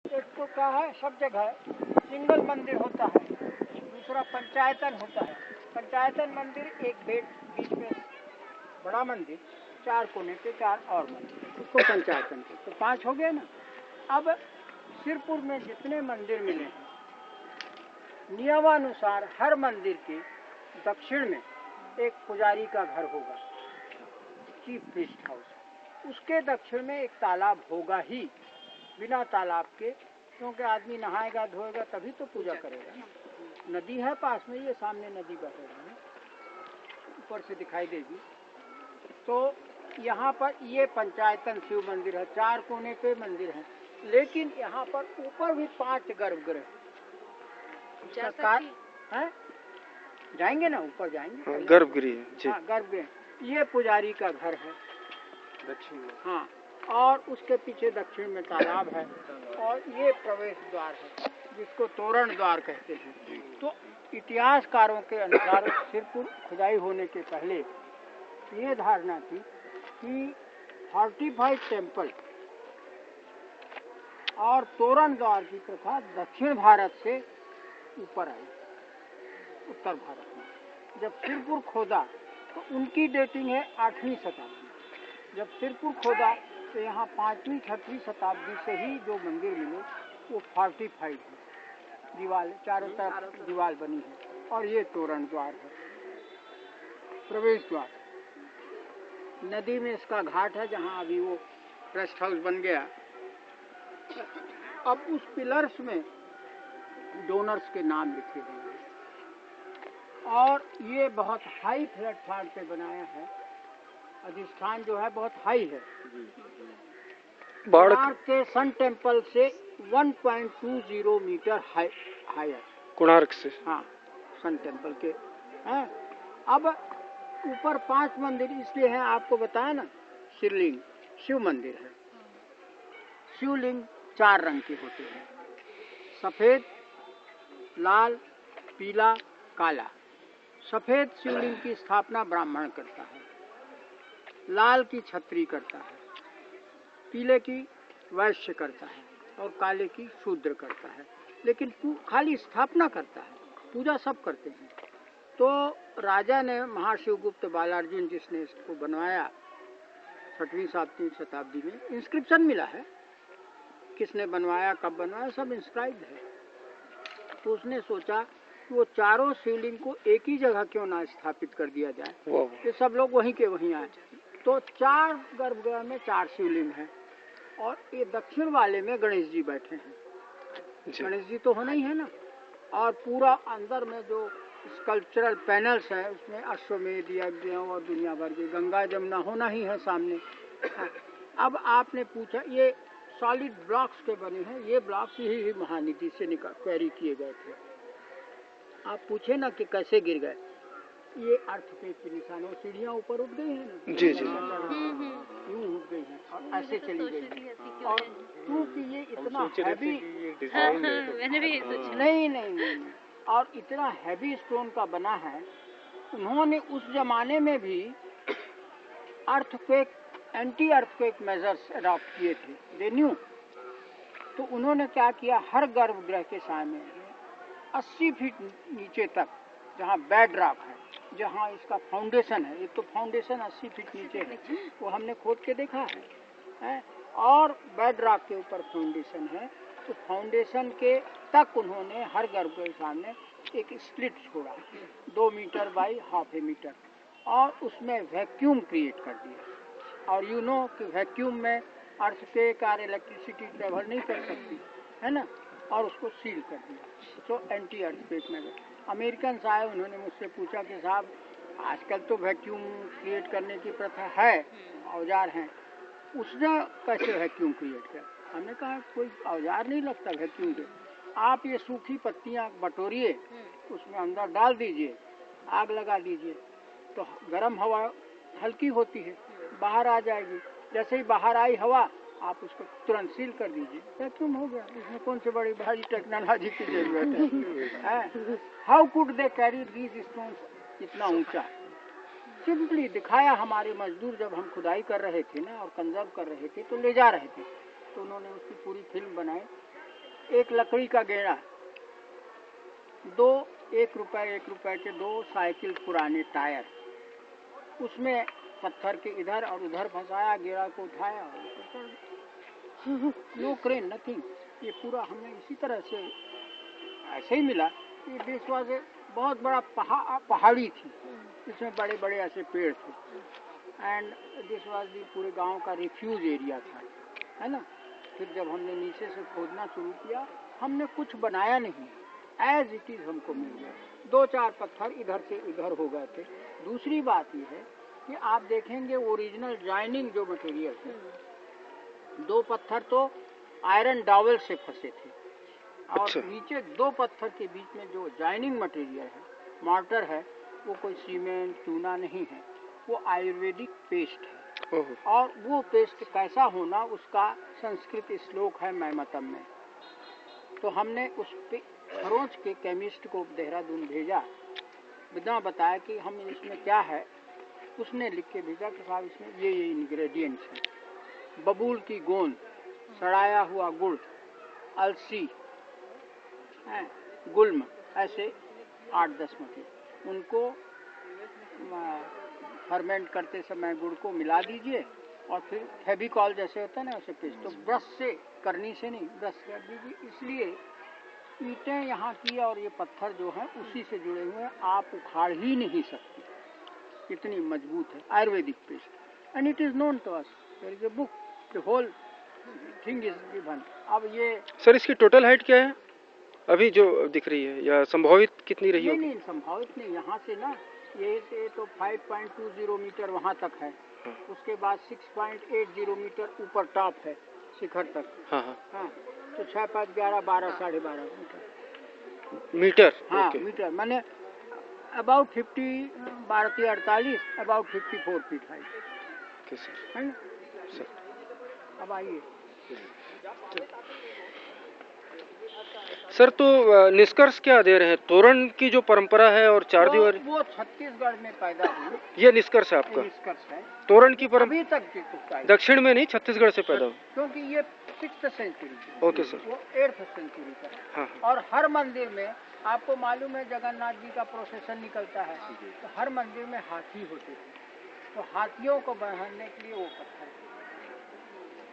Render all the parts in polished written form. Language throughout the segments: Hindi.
एक तो क्या है, सब जगह सिंगल मंदिर होता है, दूसरा पंचायतन होता है। पंचायतन मंदिर एक बीच में बड़ा मंदिर, 4 कोने पे 4 और मंदिर, उसको पंचायतन के तो 5 हो गए ना। अब सिरपुर में जितने मंदिर मिले हैं, नियमानुसार हर मंदिर के दक्षिण में एक पुजारी का घर होगा, चीफ प्रीस्ट हाउस। उसके दक्षिण में एक तालाब होगा ही, बिना तालाब के, क्योंकि आदमी नहाएगा धोएगा तभी तो पूजा करेगा ना। नदी है पास में, ये सामने नदी बह रही है, ऊपर से दिखाई देगी। तो यहाँ पर ये पंचायतन शिव मंदिर है, 4 कोने पे मंदिर है, लेकिन यहाँ पर ऊपर भी 5 गर्भगृह है। जाएंगे ना, ऊपर जाएंगे। गर्भगृह, हाँ गर्भगृह। ये पुजारी का घर है दक्षिण में। हाँ, और उसके पीछे दक्षिण में तालाब है, और ये प्रवेश द्वार है जिसको तोरण द्वार कहते हैं। तो इतिहासकारों के अनुसार सिरपुर खुदाई होने के पहले ये धारणा थी कि फोर्टिफाइड टेम्पल और तोरण द्वार की प्रथा दक्षिण भारत से ऊपर आई, उत्तर भारत में। जब सिरपुर खोदा तो उनकी डेटिंग है 8वीं शताब्दी। जब सिरपुर खोदा तो यहाँ 5वीं 6वीं शताब्दी से ही जो मंदिर मिले वो फोर्टिफाइड है, दीवार चारों तरफ दीवार बनी है, और ये तोरण द्वार है, प्रवेश द्वार। नदी में इसका घाट है जहाँ अभी वो रेस्ट हाउस बन गया। अब उस पिलर्स में डोनर्स के नाम लिखे हुए हैं, और ये बहुत हाई प्लेटफॉर्म पे बनाया है। अधिष्ठान जो है बहुत हाई है, कोणार्क के सन टेम्पल से 1.20 मीटर हायर, कोणार्क से। हाँ, सन टेम्पल के हैं। अब ऊपर 5 मंदिर इसलिए हैं, आपको बताया ना, शिवलिंग, शिव मंदिर है। शिवलिंग 4 रंग के होते हैं, सफेद, लाल, पीला, काला। सफेद शिवलिंग की स्थापना ब्राह्मण करता है, लाल की क्षत्रिय करता है, पीले की वैश्य करता है, और काले की शूद्र करता है। लेकिन खाली स्थापना करता है, पूजा सब करते हैं। तो राजा ने, महाशिवगुप्त बालार्जुन जिसने इसको बनवाया 6वीं 7वीं शताब्दी में, इंस्क्रिप्शन मिला है, किसने बनवाया, कब बनवाया, सब इंस्क्राइब्ड है। तो उसने सोचा कि वो चारों शिवलिंग को एक ही जगह क्यों ना स्थापित कर दिया जाए, कि सब लोग वहीं के वहीं आए। तो 4 गर्भगृह में 4 शिवलिंग हैं, और ये दक्षिण वाले में गणेश जी बैठे हैं। गणेश जी तो होना ही है ना। और पूरा अंदर में जो स्कल्पचरल पैनल्स है, उसमें अश्वमेध, यज्ञ और दुनिया भर की, गंगा जमुना होना ही है सामने। अब आपने पूछा, ये सॉलिड ब्लॉक्स के बने हैं, ये ब्लॉक्स ही महानिधि से क्वेरी किए गए थे। आप पूछे ना कि कैसे गिर गए, ये अर्थक्वेक के निशान, वो सीढ़ियाँ ऊपर उठ गई हैं ना, जी जी, यूं उठ गई हैं और ऐसे चली गई। और क्योंकि ये इतना हैवी, मैंने भी सोचा, नहीं, और इतना हैवी स्टोन का बना है, उन्होंने उस जमाने में भी earthquake, anti earthquake measures adopt किए थे, दे न्यू। तो उन्होंने क्या किया, हर गर्भगृह के सामने 80 फीट नीचे तक, जहाँ बेड रॉक है, जहाँ इसका फाउंडेशन है, एक तो फाउंडेशन 80 फीट नीचे है, वो हमने खोद के देखा है, और बेड रॉक के ऊपर फाउंडेशन है। तो फाउंडेशन के तक उन्होंने हर गर्भगृह के सामने एक स्प्लिट छोड़ा, 2 मीटर बाई ½ मीटर, और उसमें वैक्यूम क्रिएट कर दिया। और यू नो कि वैक्यूम में अर्थ के कार इलेक्ट्रिसिटी ट्रेवल नहीं कर सकती है ना, और उसको सील कर दिया। तो एंटी अर्थक्वेक में अमेरिकन आए, उन्होंने मुझसे पूछा कि साहब आजकल तो वैक्यूम क्रिएट करने की प्रथा है, औजार हैं, उसने कैसे वैक्यूम क्रिएट किया? हमने कहा कोई औजार नहीं लगता वैक्यूम के, आप ये सूखी पत्तियां बटोरिए, उसमें अंदर डाल दीजिए, आग लगा दीजिए, तो गर्म हवा हल्की होती है, बाहर आ जाएगी। जैसे ही बाहर आई हवा, आप उसको तुरंत सील कर दीजिए, वैक्यूम हो गया। इसमें कौन सी बड़ी भारी टेक्नोलॉजी की जरूरत है? How could they carry these stones इतना ऊंचा? सिंपली दिखाया। हमारे मजदूर जब हम खुदाई कर रहे थे ना और कंजर्व कर रहे थे तो ले जा रहे थे, तो उन्होंने उसकी पूरी फिल्म बनाई। एक लकड़ी का गेड़ा, 2 1 रुपए के 2 साइकिल पुराने टायर, उसमें पत्थर के इधर और उधर फंसाया, गेड़ा को उठाया और नो क्रेन नथिंग। ये पूरा हमें इसी तरह से ऐसे ही मिला। ये देशवास बहुत बड़ा पहाड़ी थी, इसमें बड़े बड़े ऐसे पेड़ थे, एंड देशवास पूरे गांव का रिफ्यूज एरिया था, है ना। फिर जब हमने नीचे से खोदना शुरू किया, हमने कुछ बनाया नहीं, एज इट इज हमको मिल गया। 2-4 पत्थर इधर से उधर हो गए थे। दूसरी बात ये है कि आप देखेंगे ओरिजिनल जॉइनिंग जो मटेरियल है, 2 पत्थर तो आयरन डॉवल से फंसे थे, और अच्छा। नीचे 2 पत्थर के बीच में जो जॉइनिंग मटेरियल है, मॉर्टर है, वो कोई सीमेंट चूना नहीं है, वो आयुर्वेदिक पेस्ट है। और वो पेस्ट कैसा होना, उसका संस्कृत श्लोक है मैमतम में। तो हमने उस पे खरोंच के केमिस्ट को देहरादून भेजा, बिना बताया कि हम इसमें क्या है। उसने लिख के भेजा कि साहब इसमें ये इंग्रेडिएंट्स हैं: बबूल की गोंद, सड़ाया हुआ गुड़, अलसी, गुल्म, ऐसे 8-10 मटेरियल। उनको फर्मेंट करते समय गुड़ को मिला दीजिए, और फिर फेविकॉल जैसे होता है ना, उसे पेस्ट, तो ब्रश से, करनी से नहीं, ब्रश कर दीजिए। इसलिए ईंटें यहाँ की और ये पत्थर जो हैं उसी से जुड़े हुए हैं, आप उखाड़ ही नहीं सकते, इतनी मजबूत है Ayurvedic paste. And it is known to us, there is a book, the whole thing is given. अब ये सर इसकी टोटल हाइट क्या है अभी जो दिख रही है, या संभावित कितनी रही होगी? नहीं, संभावित नहीं, यहाँ से ना ये से तो 5.20 मीटर वहाँ तक है, उसके बाद 6.80 मीटर ऊपर टॉप है, शिखर तक। हाँ, तो 6, 5, 11, 12, 12.5 मीटर। हाँ, ओके। मीटर मैंने अबाउट 50, 12-48, अबाउट 54 फीट हाइट है ना सर। अब आइए सर, तो निष्कर्ष क्या दे रहे हैं? तोरण की जो परंपरा है और चार दीवारी, वो छत्तीसगढ़ में पैदा हुई, ये निष्कर्ष है आपका? निष्कर्ष है। तोरण की अभी तक दक्षिण में नहीं, छत्तीसगढ़ से पैदा हुई, क्योंकि ये 6th सेंचुरी। Okay sir. वो 8th सेंचुरी का। हाँ। और हर मंदिर में आपको मालूम है, जगन्नाथ जी का प्रोसेशन निकलता है, तो हर मंदिर में हाथी होते थे, तो हाथियों को बढ़ाने के लिए वो पत्थर,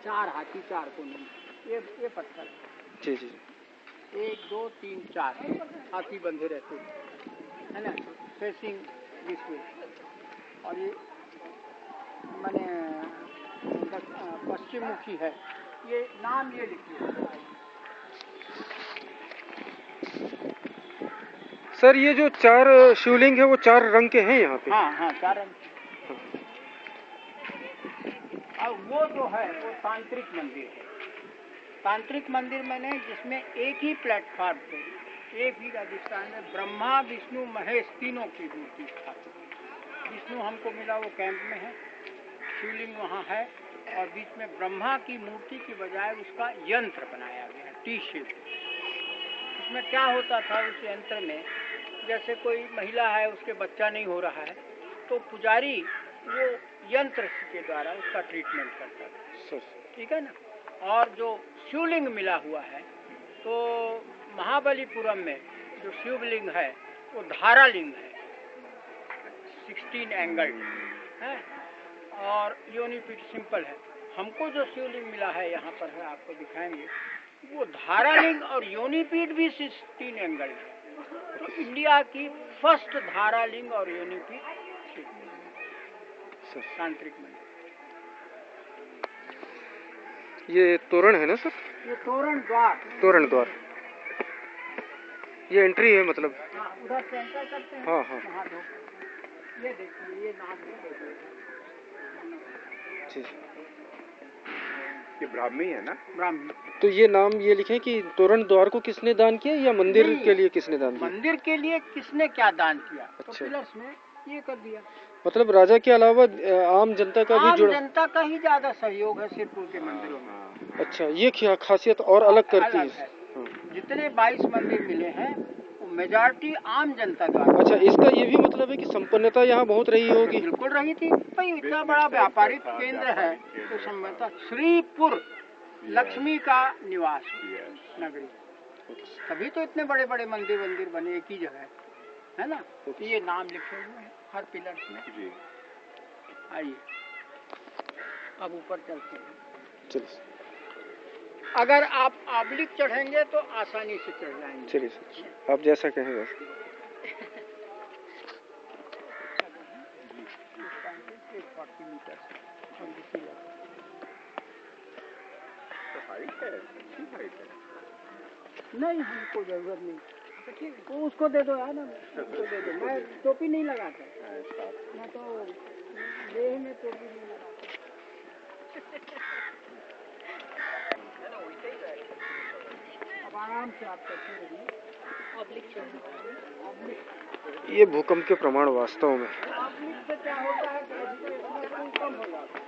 4 हाथी, 4 को नहीं, ये पत्थर जी जी। 1, 2, 3, 4 हाथी बंधे रहते हैं, है ना, फेसिंग दिस वे। और ये मैंने पश्चिम मुखी है, ये नाम ये लिखिए। सर, ये जो 4 शिवलिंग है वो 4 रंग के हैं यहाँ पे? हाँ, 4 रंग। और वो जो है वो तांत्रिक मंदिर है। तांत्रिक मंदिर मैंने जिसमें एक ही प्लेटफॉर्म पे, एक ही राजस्थान में ब्रह्मा, विष्णु, महेश तीनों की मूर्ति स्थापित। विष्णु हमको मिला, वो कैंप में है, शिवलिंग वहाँ है, और बीच में ब्रह्मा की मूर्ति की बजाय उसका यंत्र बनाया गया है, टी शेप। उसमें क्या होता था उस यंत्र में, जैसे कोई महिला है, उसके बच्चा नहीं हो रहा है, तो पुजारी वो यंत्र के द्वारा उसका ट्रीटमेंट करता था, ठीक है ना। और जो शिवलिंग मिला हुआ है, तो महाबलीपुरम में जो शिवलिंग है वो धारालिंग है, 16 एंगल है, और योनिपीठ सिंपल है। हमको जो शिवलिंग मिला है यहाँ पर है, आपको दिखाएंगे, वो धारालिंग और योनिपीठ भी 16 एंगल है। तो इंडिया की फर्स्ट धारालिंग और योनिपीठ तांत्रिक मंदिर। ये तोरण है ना सर? ये तोरण द्वार। तोरण द्वार, ये एंट्री है मतलब? हाँ, उधर से एंटर करते हैं। हाँ। वहाँ ये देखिए, ये नाम लिखे जी। ये ब्राह्मी है ना? ब्राह्मी। तो ये नाम ये लिखे कि तोरण द्वार को किसने दान किया, या मंदिर के लिए किसने दान किया? मंदिर के लिए किसने क्या दान किया, तो अच्छा। पिलर्स में ये कर दिया। मतलब राजा के अलावा आम जनता का भी आम जुड़ा? जनता का ही ज्यादा सहयोग है सिरपुर के मंदिरों में। अच्छा, ये खासियत और अलग करती अलग है। जितने 22 मंदिर मिले हैं, वो मेजॉरिटी आम जनता द्वारा। अच्छा, इसका ये भी मतलब है कि संपन्नता यहाँ बहुत रही होगी? बिल्कुल रही थी भाई, इतना बड़ा व्यापारिक केंद्र है, तो संपन्नता। श्रीपुर लक्ष्मी का निवास नगरी। तभी तो इतने बड़े बड़े मंदिर बने एक ही जगह, है ना। ये नाम लिखे हुए हैं हर पिलर में जी। आइए अब ऊपर चलते हैं। चलिए। अगर आप ऑब्लिक चढ़ेंगे तो आसानी से चढ़ जाएंगे। चलिए सर, आप जैसा कहें वैसा। नहीं हमको जरूरत नहीं, वो उसको दे दो यार, उसको दे दो। मैं टोपी नहीं लगाता, मैं तो देह में टोपी नहीं लगाता। अब आराम से आप करते रहिए। ये भूकंप के प्रमाण वास्तव में ऑब्लिक से क्या होता है कि कम हो जाता है।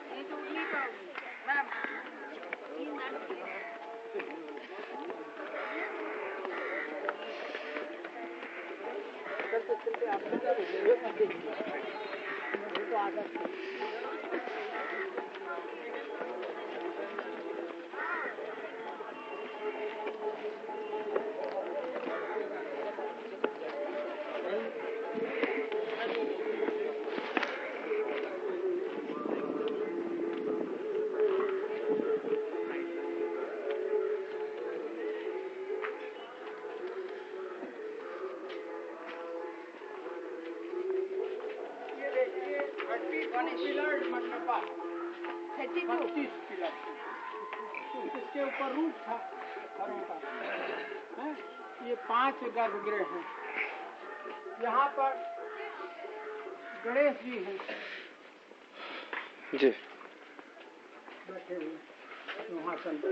इसके ऊपर रूप था घरों का, है? ये 5 गर्भगृह हैं। यहाँ पर गणेश जी हैं जी बैठे हुए सिंहासन पर।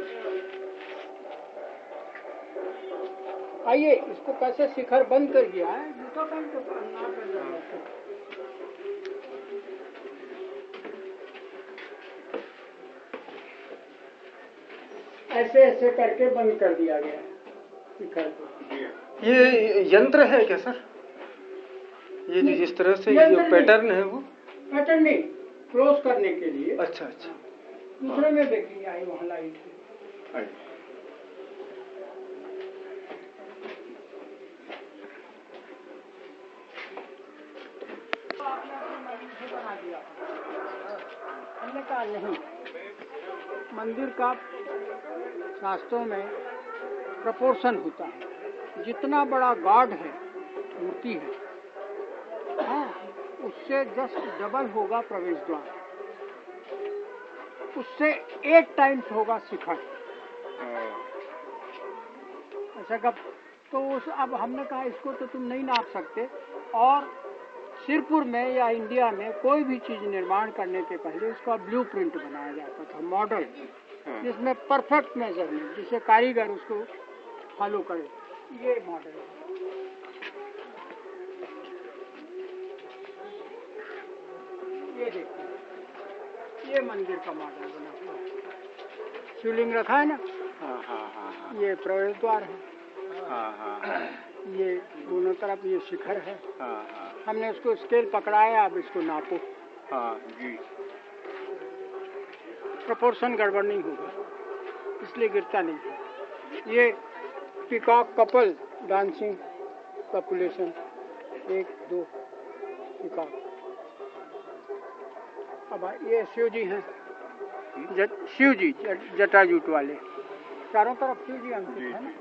आइए इसको कैसे शिखर बंद कर दिया है, जूता पहन के ना कर दिया। ऐसे ऐसे करके बंद कर दिया गया है शिखर को। ये यंत्र है क्या सर? ये जिस तरह से जो पैटर्न है वो पैटर्न नहीं, क्लोज करने के लिए। अच्छा अच्छा। दूसरे में देखिए आई वहाँ लाइट है। बना दिया हमने कहा नहीं, मंदिर का शास्त्रों में प्रपोर्शन होता है। जितना बड़ा गॉड है, मूर्ति है, हाँ, उससे जस्ट डबल होगा प्रवेश द्वार, उससे 8 टाइम्स होगा शिखर। ऐसा कब तो उस अब हमने कहा इसको तो तुम नहीं नाप सकते। और सिरपुर में या इंडिया में कोई भी चीज निर्माण करने के पहले उसका ब्लूप्रिंट बनाया जाता था, मॉडल, जिसमें परफेक्ट मेजरमेंट, जिसे कारीगर उसको फॉलो करे। ये मॉडल है। ये देखिए, ये मंदिर का मॉडल बना हुआ, शिवलिंग रखा है ना। ये प्रवेश द्वार है। ये दोनों तरफ ये शिखर है। हमने उसको स्केल पकड़ाया, अब इसको नापो। जी। प्रोपोर्शन गड़बड़ नहीं होगा, इसलिए गिरता नहीं है। ये peacock couple dancing population 1 2 peacock. अब ये शिव जी हैं, शिव जी जटाजूट वाले, चारों तरफ शिव जी अंकित है ना।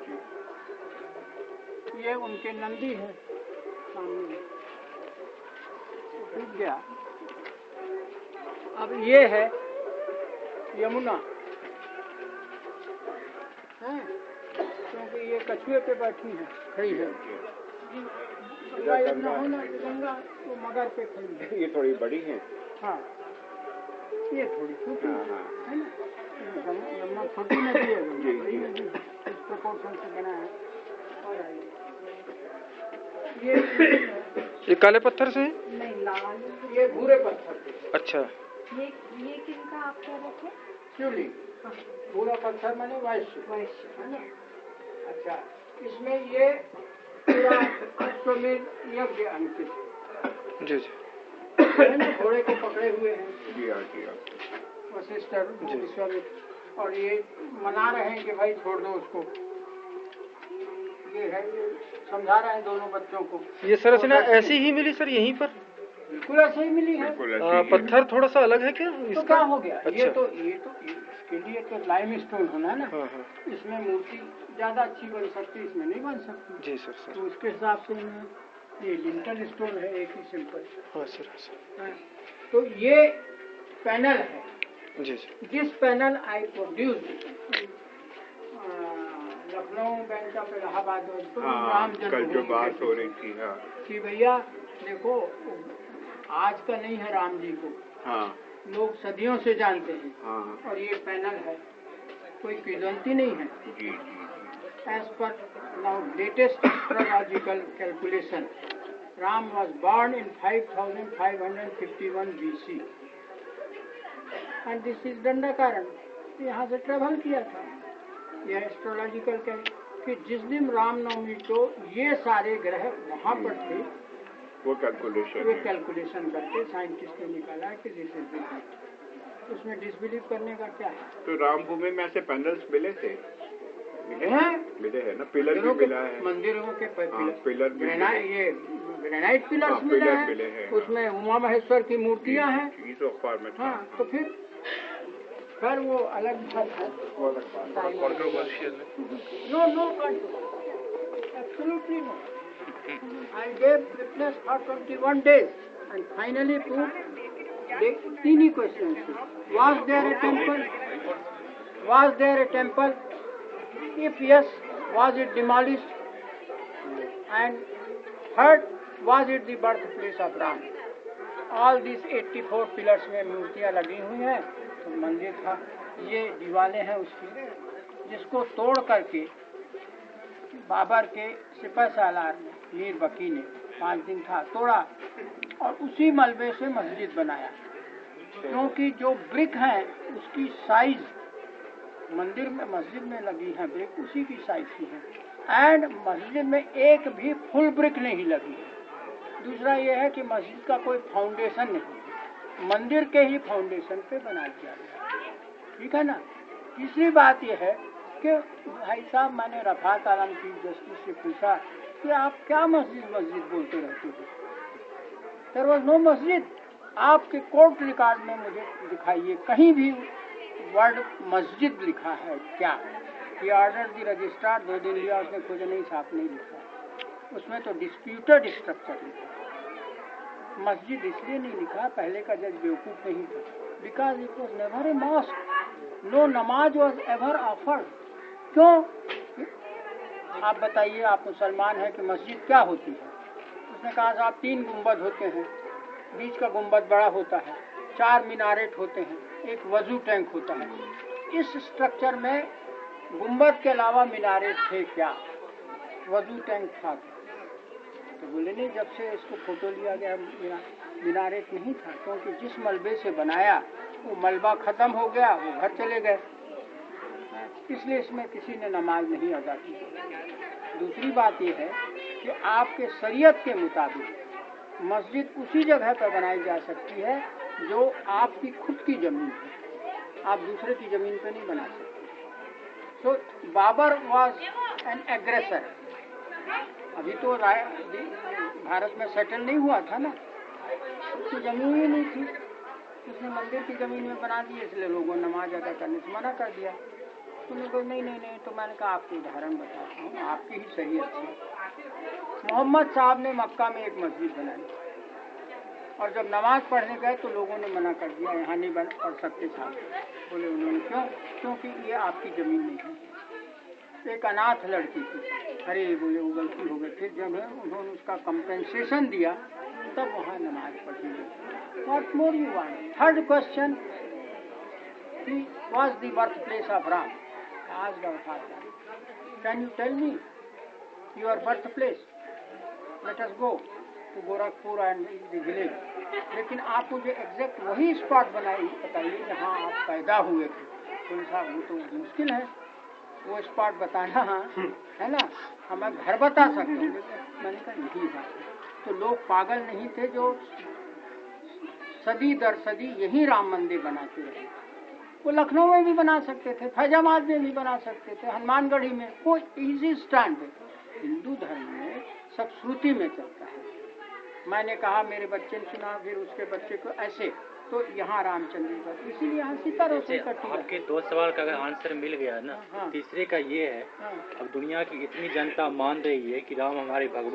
ये उनके नंदी है सामने, डूब गया। अब ये है यमुना, है क्योंकि ये कछुए पे बैठी है, खड़ी है। यमुना होना गंगा तो मगर पे खड़ी है। ये थोड़ी बड़ी है। हाँ, ये थोड़ी छोटी है ना। यमुना छोटी नदी है, गंगा बड़ी नदी है, इस प्रोपोर्शन से बना है। और ये काले पत्थर से है? नहीं, लाल, ये भूरे पत्थर से। अच्छा। ये किनका आप कह रहे थे? शिवलिंग, भूरा पत्थर माने वैश्य, है ना। अच्छा, इसमें ये पूरा अश्वमेध यज्ञ अंकित है। जी जी। है ना, घोड़े को पकड़े हुए हैं जी वशिष्ठ विश्वामित्र, और ये मना रहे हैं कि भाई छोड़ दो उसको। ये है, ये समझा रहे हैं दोनों बच्चों को। ये संरचना ऐसी ही मिली सर यहीं पर? बिल्कुल ऐसे ही मिली है। पत्थर थोड़ा सा अलग है क्या इसका? तो क्या हो गया? अच्छा। ये तो इसके लिए तो लाइम स्टोन होना है ना। हाँ हाँ। इसमें मूर्ति ज्यादा अच्छी बन सकती, इसमें नहीं बन सकती। जी सर। तो उसके हिसाब से ये लिंटल स्टोन है, एक ही सिंपल। हाँ सर। तो ये पैनल है। जी sir. This panel I produce Lucknow bank of Allahabad. हाँ, कल जो बात हो रही थी। हाँ कि भैया देखो, आज का नहीं है राम जी को। हाँ, लोग सदियों से जानते हैं। हाँ, और ये पैनल है, कोई किदंती नहीं है। जी। As per now latest astrological calculation, Ram was born in 5551 BC, and this is Dandakaranya. यहाँ से ट्रेवल किया था। यह एस्ट्रोलॉजिकल कि जिस दिन रामनवमी को ये सारे ग्रह वहाँ पर थे, वो कैलकुलेशन करके साइंटिस्ट ने निकाला कि दिस इज दिस। उसमें डिसबिलीव करने का क्या है? तो रामभूमि में ऐसे पैनल्स मिले थे? मिले हैं ना, पिलर भी मिला है। मंदिरों के पिलर भी, ये ग्रेनाइट पिलर्स मिले हैं। उसमें उमा महेश्वर की मूर्तियां हैं। हाँ, तो फिर वो अलग बात है। No absolutely no. I gave witness for 21 days and finally proved the tiny questions. Was there a temple? Was there a temple? If yes, was it demolished? And third, was it the birthplace of Ram? All these 84 pillars में मूर्तियाँ लगी हुई हैं, तो मंदिर था। ये दीवारें हैं उसकी, जिसको तोड़ करके बाबर के सिपह सालार में मीर बकी ने 5 दिन था तोड़ा और उसी मलबे से मस्जिद बनाया। क्योंकि जो ब्रिक हैं उसकी साइज मस्जिद में लगी है ब्रिक उसी की साइज की है। एंड मस्जिद में एक भी फुल ब्रिक नहीं लगी। दूसरा ये है कि मस्जिद का कोई फाउंडेशन नहीं, मंदिर के ही फाउंडेशन पे बना दिया गया। ठीक है ना। तीसरी बात यह है कि भाई साहब, मैंने रफात आलम चीफ जस्टिस से पूछा कि आप क्या मस्जिद बोलते रहते हो? देयर वाज नो मस्जिद। आपके कोर्ट रिकॉर्ड में मुझे दिखाइए कहीं भी वर्ड मस्जिद लिखा है क्या? ये ऑर्डर दी रजिस्ट्रार 2 दिन लिया, उसने खोजा नहीं, साफ नहीं लिखा। उसमें तो डिस्प्यूटेड स्ट्रक्चर लिखा। मस्जिद इसलिए नहीं लिखा, पहले का जज बेवकूफ नहीं था। Because it was never a mosque, no नमाज वॉज एवर ऑफर्ड। क्यों? आप बताइए, आप मुसलमान हैं कि मस्जिद क्या होती है? उसने कहा साहब 3 गुंबद होते हैं, बीच का गुंबद बड़ा होता है, 4 मीनारेट होते हैं, एक वजू टैंक होता है। इस स्ट्रक्चर में गुंबद के अलावा मीनारेट थे क्या? वजू टैंक था। तो बोले नहीं, जब से इसको फोटो लिया गया मीनारेट नहीं था, क्योंकि जिस मलबे से बनाया वो मलबा खत्म हो गया, वो घर चले गए, इसलिए इसमें किसी ने नमाज नहीं अदा की। दूसरी बात यह है कि आपके शरीयत के मुताबिक मस्जिद उसी जगह पर बनाई जा सकती है जो आपकी खुद की जमीन है, आप दूसरे की जमीन पर नहीं बना सकते। तो बाबर वॉज एन एग्रेसर। अभी तो भारत में सेटल नहीं हुआ था ना, उसकी जमीन ही नहीं थी, उसने मंदिर की जमीन में बना दी, इसलिए लोगों ने नमाज अदा करने से मना कर दिया। तुमने कोई नहीं। तो मैंने कहा आपको उदाहरण बताता हूँ आपकी ही शरीयत से। मोहम्मद साहब ने मक्का में एक मस्जिद बनाई और जब नमाज पढ़ने गए तो लोगों ने मना कर दिया, यहाँ नहीं बन पढ़ सकते साहब। बोले उन्होंने क्यों? क्योंकि ये आपकी जमीन नहीं है। एक अनाथ लड़की थी। अरे बोले वो गलती हो गई। फिर जब उन्होंने उसका कंपेंसेशन दिया तब वहाँ नमाज पढ़ी गई। What more you want? Third question, was the birthplace of Ram? Asked our father. Can you tell me your birthplace? Let us go to Gorakhpur and the village. लेकिन आप मुझे एग्जैक्ट वही स्पॉट बताइए जहाँ आप पैदा हुए थे। तो साहब वो तो मुश्किल है, वो स्पॉट बताना है ना। हम घर बता सकते हैं, लेकिन मैंने कहा यही बात है। तो लोग पागल नहीं थे जो सदी दर सदी यही राम मंदिर बनाते रहे। वो लखनऊ में भी बना सकते थे, फैजाबाद में भी बना सकते थे, हनुमानगढ़ी में, वो इजी स्टैंड है। हिंदू धर्म में सब श्रुति में चलता है। मैंने कहा, मेरे बच्चे ने सुना, फिर उसके बच्चे को, ऐसे। तो यहाँ रामचंद्र का, इसीलिए यहाँ सीता रोशन करती है। आपके 2 सवाल का अगर आंसर मिल गया ना, हाँ। तीसरे का ये है, हाँ। अब दुनिया की इतनी जनता मान रही है कि राम हमारे भगवान